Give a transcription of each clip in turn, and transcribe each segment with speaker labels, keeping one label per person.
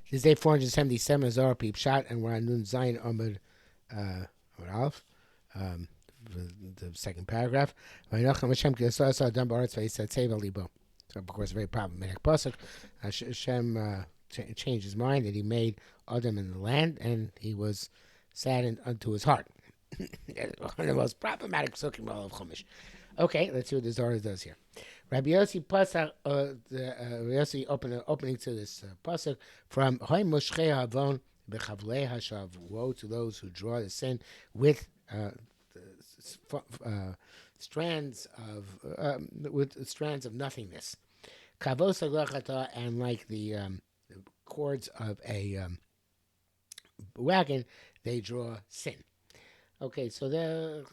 Speaker 1: This is day 477 of Zohar Pshat, and we're on Nun Zayin Amud Aleph, the second paragraph. So, of course, a very problematic pasuk. Hashem changed his mind, and he made Adam in the land, and he was saddened unto his heart. One of the most problematic psukim of Chumash. Okay, let's see what the Zohar does here. Rabbi Yossi pasuk, Yossi opening to this pasuk from Hoy Moshchei Havon Bechavlei Hashav. Woe to those who draw the sin with strands of nothingness. Kavos Aglachata, and like the cords of a wagon, they draw sin. Okay, so they're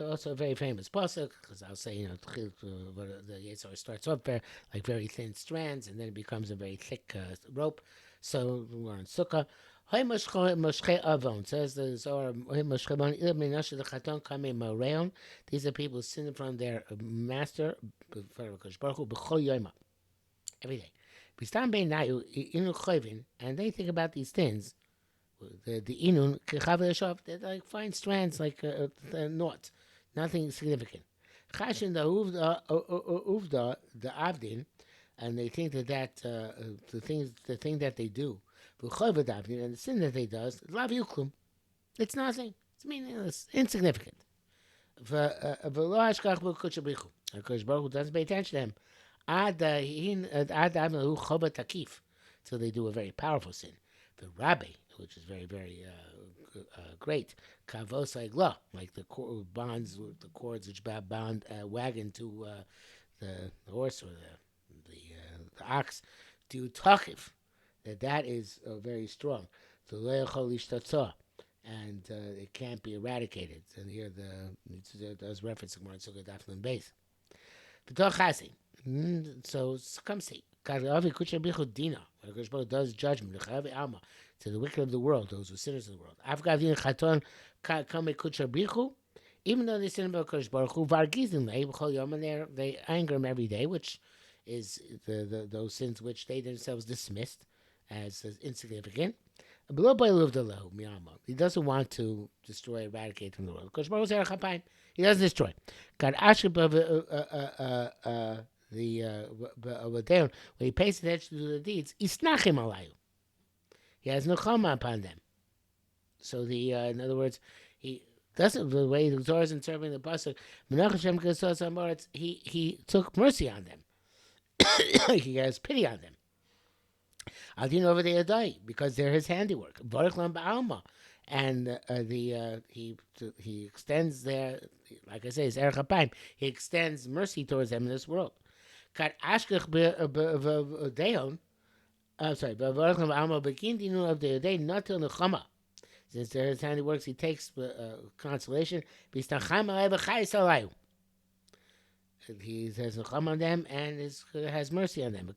Speaker 1: also a very famous pasuk, because I'll say, the Yisrael starts off like very thin strands, and then it becomes a very thick rope. So we're on Sukkah. Says the Zohar, these are people sinning from their master every day. And they think about these things. The inun kechav, they're like fine strands, like naught, nothing significant. Chashin the uvda the avdin, and they think that the thing that they do, and the sin that they does, lav yuklum, it's nothing, it's meaningless, insignificant. V'lo hashkach b'kudshabrichu, Hakadosh Baruch Hu doesn't pay attention to them. Ad hu chova takif, so they do a very powerful sin. The rabbi, which is very, very great. Kavos Agla, like the bonds, the cords which bound a wagon to the horse or the ox, to Takif, that is very strong. So and it can't be eradicated. And here there's reference to more so Daflin base. So come see. Dina, does judgment to the wicked of the world, those who are sinners in the world. Even though they sin about Kodesh Baruch Hu, they anger him every day, which is those sins which they themselves dismissed as insignificant. He doesn't want to destroy, eradicate from the world. Kodesh Baruch Hu, he doesn't destroy. When he pays attention to the deeds, isnachim alayu. He has no chama upon them. So in other words, he doesn't, the way the Zohar is interpreting the pasuk, he took mercy on them. He has pity on them. Adin over the Adai, because they're his handiwork. Baruch lam ba'alma. And he extends their, like I say, his erech hapayim. He extends mercy towards them in this world. I'm sorry, since there is handiworks, he takes consolation. He says nechama on them and has mercy on them.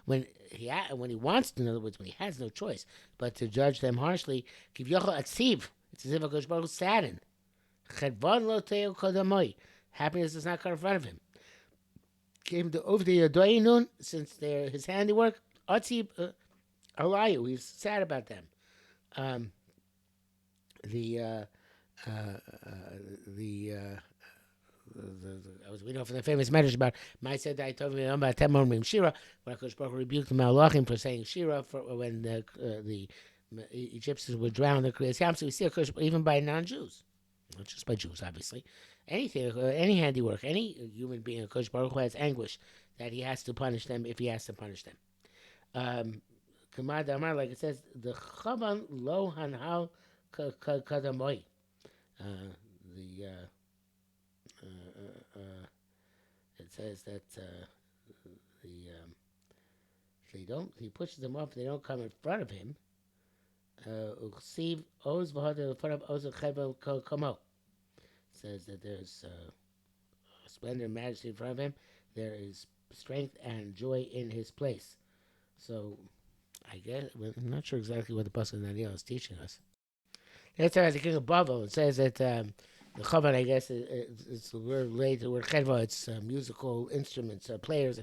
Speaker 1: When he wants to, in other words, when he has no choice but to judge them harshly, it's as if Hakadosh Baruch Hu saddened. Happiness does not come in front of him. Came to over the Yadoinun, since they're his handiwork. Atzib Alayu, he's sad about them. We know from the famous message about I said that I told me about Temon Shira, when Hakadosh Baruch Hu rebuked the Malachim for saying Shira when the Egyptians were drowned in the Kriyas Yam. So we see Hakadosh even by non-Jews, not just by Jews, obviously. Anything, any handiwork, any human being, Hakadosh Baruch Hu has anguish that he has to punish them if he has to punish them. Kamad Amar, like it says, the Chavan lo hanhal kadamoi. It says that he pushes them off. They don't come in front of him. Says that there's splendor and majesty in front of him. There is strength and joy in his place. So, I guess, I'm not sure exactly what the pasuk Daniel is teaching us. That's how the king of Babel. It says that the Chavan, I guess, it's the word related to the word Chedva. It's musical instruments, players.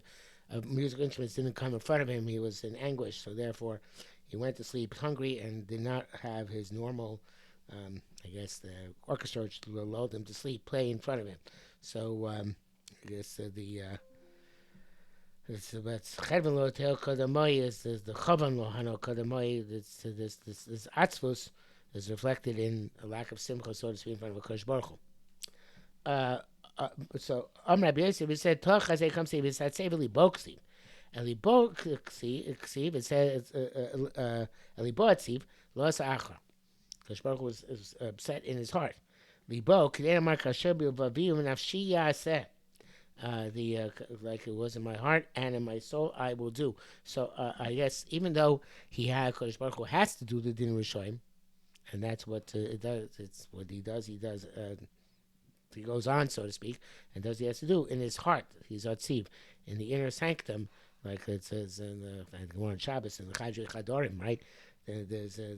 Speaker 1: of musical instruments didn't come in front of him, he was in anguish. So therefore, he went to sleep hungry and did not have his normal, I guess the orchestra which lulled him to sleep play in front of him. So I guess it's that's Chedvan lo tel kadamai is the Chavan lo hano kadamai. This atzvus is reflected in a lack of simcha, so to speak, in front of a Kodesh Baruch Hu. So Rabbi Yosef, he said toch as they come see he said savely boksiv. Eli boksiv it says Eli boksiv lo sa'achra. Kodesh Baruch Hu was upset in his heart. Libo k'dei amar kasher b'vaviu v'nafshi yaseh. Like it was in my heart and in my soul, I will do. So I guess even though he had Kodesh Baruch Hu has to do the din rishoyim, and that's what it does. It's what he does. He does. He goes on, so to speak, and does what he has to do in his heart. He's atziv in the inner sanctum, like it says in the Gemara on Shabbos in the Chadrei Chadorim, right? There's a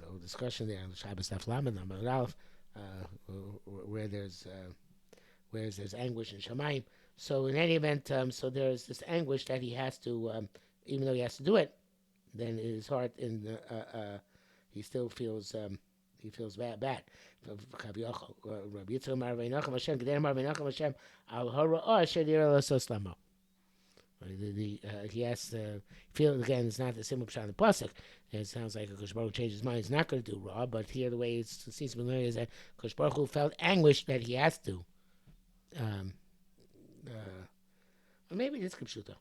Speaker 1: whole discussion there on Shabbos Daf Lamed Amud Aleph. Where there's anguish in Shamayim. So in any event, so there's this anguish that he has to, even though he has to do it, then in his heart, he still feels bad. Rabbi Yitzchak Amar V'Nacham Hashem, G'dei Amar V'Nacham Hashem, Al Hara'ah Asher Yireh L'Sos Lamo. He has to feel again. It's not the simple pshat of the pasuk. It sounds like Kodesh Baruch Hu changed his mind. He's not going to do raw, but here the way it seems to be learned is that Kodesh Baruch Hu felt anguish that he has to. Or maybe it is Kipshuta.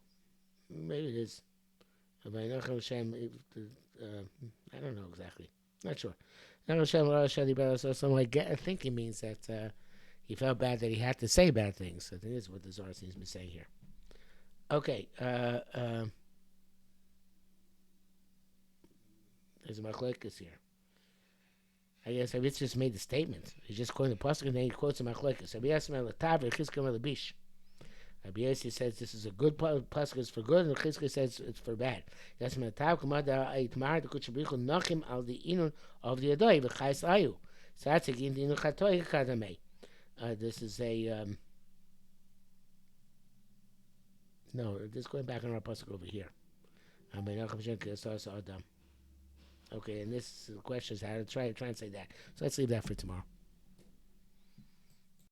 Speaker 1: Maybe it is. I don't know exactly. Not sure. I think it means that he felt bad that he had to say bad things. I think that's what the Zohar seems to be saying here. Okay. There's a machlokes here. I guess Rabbi just made the statement. He's just quoting the pasuk and then he quotes a machlokes. Rabbi Yossi says this is a good pasuk, it's for good, and Chizkiah says it's for bad. This is a no, just going back on our pasuk over here. Okay, and this question is how to try to translate that. So let's leave that for tomorrow.